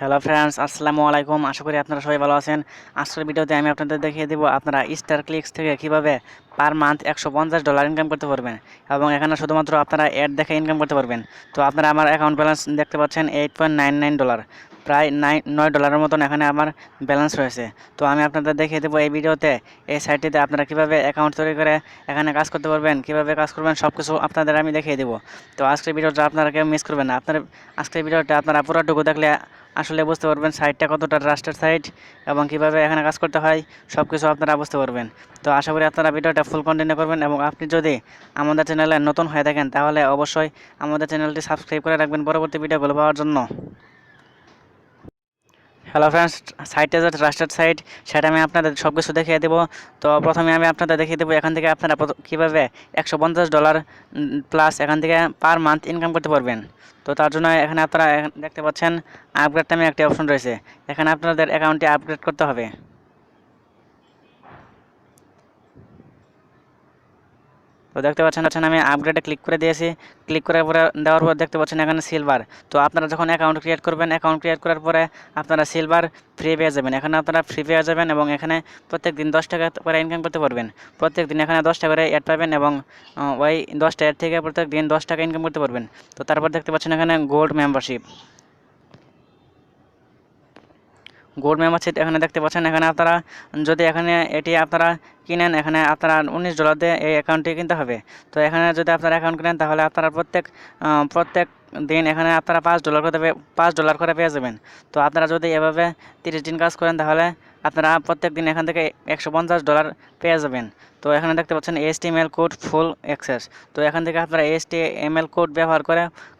Hello friends, আসসালামু আলাইকুম। আশা করি আপনারা সবাই ভালো আছেন। আজকের ভিডিওতে আমি আপনাদের দেখিয়ে দেব আপনারা স্টার ক্লিকস থেকে কিভাবে পার মান্থ $150 ইনকাম করতে পারবেন এবং এখানে শুধুমাত্র আপনারা অ্যাড দেখে ইনকাম করতে পারবেন। তো আপনারা আমার অ্যাকাউন্ট ব্যালেন্স দেখতে পাচ্ছেন $8.99, প্রায় $9 মতন এখানে আমার ব্যালেন্স রয়েছে। তো আমি আপনাদের দেখিয়ে দেবো এই ভিডিওতে এই সাইটটিতে আপনারা কিভাবে অ্যাকাউন্ট তৈরি করে এখানে কাজ করতে পারবেন, কিভাবে কাজ করবেন সব কিছু আপনাদের আমি দেখিয়ে দেবো। তো আজকের ভিডিওটা আপনারা কেউ মিস করবেন না। আজকের ভিডিওটা আপনারা পুরোটুকু দেখলে আসলে বুঝতে পারবেন সাইটটা কতটা ট্রাস্টেড সাইট এবং কিভাবে এখানে কাজ করতে হয় সব কিছু আপনারা বুঝতে পারবেন। তো আশা করি আপনারা ভিডিওটা ফুল কন্টিনিউ করবেন এবং আপনি যদি আমাদের চ্যানেলে নতুন হয়ে থাকেন তাহলে অবশ্যই আমাদের চ্যানেলটি সাবস্ক্রাইব করে রাখবেন পরবর্তী ভিডিওগুলো পাওয়ার জন্য। হ্যালো ফ্রেন্ডস, সাইটটা যে ট্রাস্টেড সাইট সেটা আমি আপনাদের সব কিছু দেখিয়ে দেবো। তো প্রথমে আমি আপনাদের দেখিয়ে দেবো এখান থেকে আপনারা কীভাবে $150 প্লাস এখান থেকে পার মান্থ ইনকাম করতে পারবেন। তো তার জন্য এখানে আপনারা দেখতে পাচ্ছেন আপগ্রেড নামে একটি অপশন রয়েছে। এখানে আপনাদের অ্যাকাউন্টটি আপগ্রেড করতে হবে। তো দেখতে পাচ্ছেন আমি আপগ্রেডে ক্লিক করে দিয়েছি। ক্লিক করার পরে দেওয়ার পর দেখতে পাচ্ছেন এখানে সিলভার। তো আপনারা যখন অ্যাকাউন্ট ক্রিয়েট করবেন, অ্যাকাউন্ট ক্রিয়েট করার পরে আপনারা সিলভার ফ্রি পেয়ে যাবেন। এখানে আপনারা ফ্রি পেয়ে যাবেন এবং এখানে প্রত্যেক দিন 10 টাকা করে ইনকাম করতে পারবেন। প্রত্যেক দিন এখানে 10 টাকা করে অ্যাড পাবেন এবং ওই 10টা অ্যাড থেকে প্রত্যেক দিন 10 টাকা ইনকাম করতে পারবেন। তো তারপর দেখতে পাচ্ছেন এখানে গোল্ড মেম্বারশিপ। গোল্ড মেম্বারশিপ এখানে দেখতে পাচ্ছেন এখানে আপনারা যদি এখানে এটি আপনারা কিনেন, এখানে আপনারা $19 দিয়ে এই অ্যাকাউন্টটি কিনতে হবে। তো এখানে যদি আপনারা অ্যাকাউন্ট কিনেন তাহলে আপনারা প্রত্যেক দিন এখানে আপনারা $5 করে পেয়ে যাবেন। তো আপনারা যদি এভাবে 30 দিন কাজ করেন তাহলে আপনারা প্রত্যেক দিন এখান থেকে $150 পেয়ে যাবেন। তো এখানে দেখতে পাচ্ছেন HTML কোড ফুল অ্যাক্সেস। তো এখান থেকে আপনারা HTML কোড ব্যবহার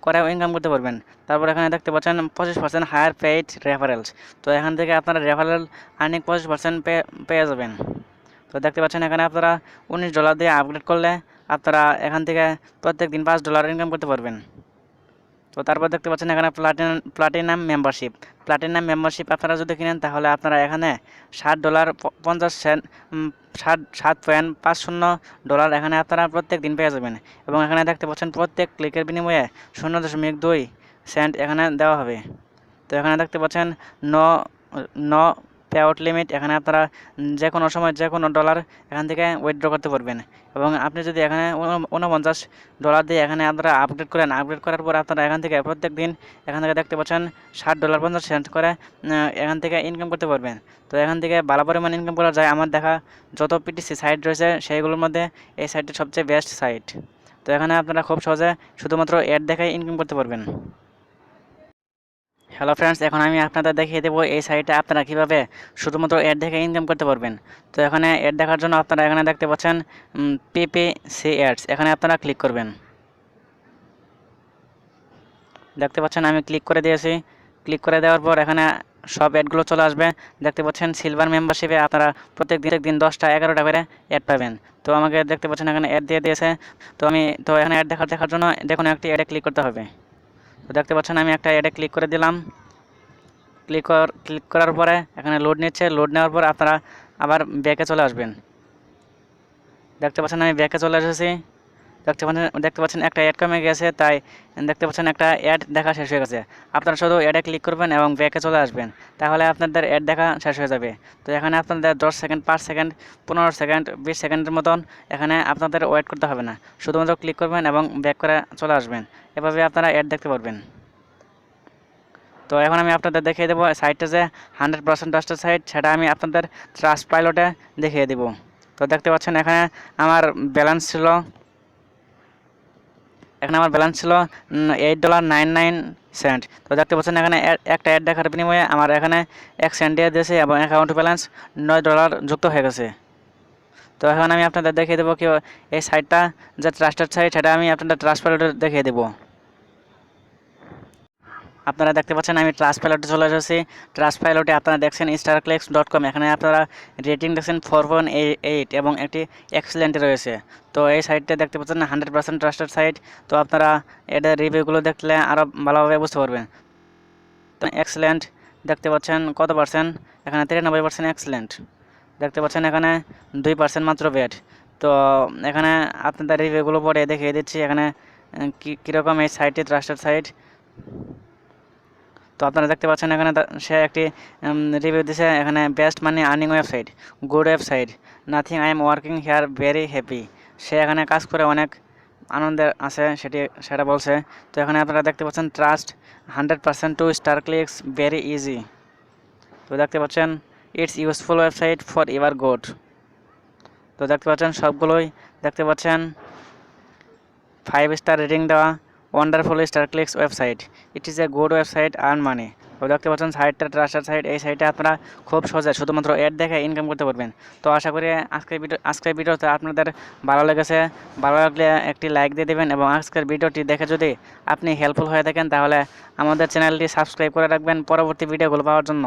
করেও ইনকাম করতে পারবেন। তারপর এখানে দেখতে পাচ্ছেন 25% হায়ার পেইড রেফারেলস। তো এখান থেকে আপনারা রেফারেল আর্নিং 25% পেয়ে যাবেন। তো দেখতে পাচ্ছেন এখানে আপনারা $19 দিয়ে আপগ্রেড করলে আপনারা এখান থেকে প্রত্যেক দিন $5 ইনকাম করতে পারবেন। তো তারপর দেখতে পাচ্ছেন এখানে প্লাটিনাম মেম্বারশিপ আপনারা যদি কিনেন তাহলে আপনারা এখানে $60.50 $7.50 এখানে আপনারা প্রত্যেক দিন পেয়ে যাবেন এবং এখানে দেখতে পাচ্ছেন প্রত্যেক ক্লিকের বিনিময়ে 0.2 সেন্ট এখানে দেওয়া হবে। তো এখানে দেখতে পাচ্ছেন no no pay out limit. এখানে আপনারা যে কোনো সময় যে কোনো ডলার এখান থেকে উইথড্র করতে পারবেন এবং আপনি যদি এখানে $49 দিয়ে এখানে আপনারা আপগ্রেড করার পর আপনারা এখান থেকে প্রত্যেক দিন এখান থেকে দেখতে পাচ্ছেন $60.50 করে এখান থেকে ইনকাম করতে পারবেন। তো এখান থেকে ভালো পরিমাণ ইনকাম করা যায়। আমার দেখা যত পিটিসি সাইট রয়েছে সেইগুলোর মধ্যে এই সাইটটি সবচেয়ে বেস্ট সাইট। তো এখানে আপনারা খুব সহজে শুধুমাত্র অ্যাড দেখাই ইনকাম করতে পারবেন। হ্যালো ফ্রেন্ডস, এখন আমি আপনাদের দেখিয়ে দেবো এই সাইটে আপনারা কীভাবে শুধুমাত্র অ্যাড দেখে ইনকাম করতে পারবেন। তো এখানে অ্যাড দেখার জন্য আপনারা এখানে দেখতে পাচ্ছেন PPC অ্যাডস, এখানে আপনারা ক্লিক করবেন। দেখতে পাচ্ছেন আমি ক্লিক করে দিয়েছি। ক্লিক করে দেওয়ার পর এখানে সব অ্যাডগুলো চলে আসবে। দেখতে পাচ্ছেন সিলভার মেম্বারশিপে আপনারা প্রত্যেক দিন 10টা 11টা করে অ্যাড পাবেন। তো আমাকে দেখতে পাচ্ছেন এখানে অ্যাড দিয়ে দিয়েছে। তো এখানে অ্যাড দেখার জন্য দেখুন একটি অ্যাডে ক্লিক করতে হবে। তো দেখতে পাচ্ছেন আমি একটা অ্যাডে ক্লিক করে দিলাম। ক্লিক করার পরে এখানে লোড নিচ্ছে। লোড নেওয়ার পর আপনারা আবার ব্যাকে চলে আসবেন। দেখতে পাচ্ছেন আমি ব্যাকে চলে এসেছি। দেখতে পাচ্ছেন একটা অ্যাড কমে গেছে, তাই দেখতে পাচ্ছেন একটা অ্যাড দেখা শেষ হয়ে গেছে। আপনারা শুধু অ্যাডে ক্লিক করবেন এবং ব্যাকে চলে আসবেন, তাহলে আপনাদের অ্যাড দেখা শেষ হয়ে যাবে। তো এখানে আপনাদের 10 সেকেন্ড, 5 সেকেন্ড, 15 সেকেন্ড, 20 সেকেন্ডের মতন এখানে আপনাদের ওয়েট করতে হবে না। শুধুমাত্র ক্লিক করবেন এবং ব্যাক করে চলে আসবেন। এভাবে আপনারা অ্যাড দেখতে পারবেন। তো এখন আমি আপনাদের দেখিয়ে দেবো সাইটটা যে 100% ট্রাস্টেড সাইট, সেটা আমি আপনাদের ট্রাস্টপাইলটে দেখিয়ে দেবো। তো দেখতে পাচ্ছেন এখানে আমার ব্যালেন্স ছিল $8.99। তো দেখতে পাচ্ছেন এখানে একটা অ্যাড দেখার বিনিময়ে আমার এখানে 1 সেন্ট দিয়ে দিয়েছে এবং অ্যাকাউন্ট ব্যালেন্স $9 যুক্ত হয়ে গেছে। তো এখন আমি আপনাদের দেখিয়ে দেবো কি এই সাইটটা যে ট্রাস্টেড সাইট সেটা আমি আপনাদের ট্রাস্টপাইলটে দেখিয়ে দেবো। আপনারা দেখতে পাচ্ছেন আমি ট্রাস্টপাইলটে চলে এসেছি। ট্রাস্টপাইলটে আপনারা দেখছেন starclicks.com, এখানে আপনারা রেটিং দেখছেন 4.8 এবং একটি এক্সেলেন্ট রয়েছে। তো এই সাইটটা দেখতে পাচ্ছেন 100% ট্রাস্টেড সাইট। তো আপনারা এটার রিভিউগুলো দেখলে আরও ভালোভাবে বুঝতে পারবেন। তো এক্সেলেন্ট দেখতে পাচ্ছেন কত পার্সেন্ট, এখানে 93% এক্সেলেন্ট। দেখতে পাচ্ছেন এখানে 2% মাত্র ব্যাড। তো এখানে আপনাদের রিভিউগুলো পরে দেখিয়ে দিচ্ছি এখানে কীরকম এই সাইটটি ট্রাস্টেড সাইট। তো আপনারা দেখতে পাচ্ছেন এখানে সে একটি রিভিউ দিছে এখানে best money earning website, good website, nothing I am working here very happy. সে এখানে কাজ করে অনেক আনন্দের আছে সেটা বলছে। তো এখানে আপনারা দেখতে পাচ্ছেন trust 100% to StarClicks very easy. তো দেখতে পাচ্ছেন it's useful website for ever good. তো দেখতে পাচ্ছেন সবগুলোই দেখতে পাচ্ছেন 5 স্টার রেটিং দেওয়া, wonderful StarClicks website, it is a good website earn money. তো দেখতে পাচ্ছেন সাইটটা ট্রাস্টেড সাইট, এই সাইটে আপনারা খুব সহজে শুধুমাত্র অ্যাড দেখে ইনকাম করতে পারবেন। তো আশা করি আজকের ভিডিওতে আপনাদের ভালো লেগেছে। ভালো লাগলে একটি লাইক দিয়ে দেবেন এবং আজকের ভিডিওটি দেখে যদি আপনি হেল্পফুল হয়ে থাকেন তাহলে আমাদের চ্যানেলটি সাবস্ক্রাইব করে রাখবেন পরবর্তী ভিডিওগুলো পাওয়ার জন্য।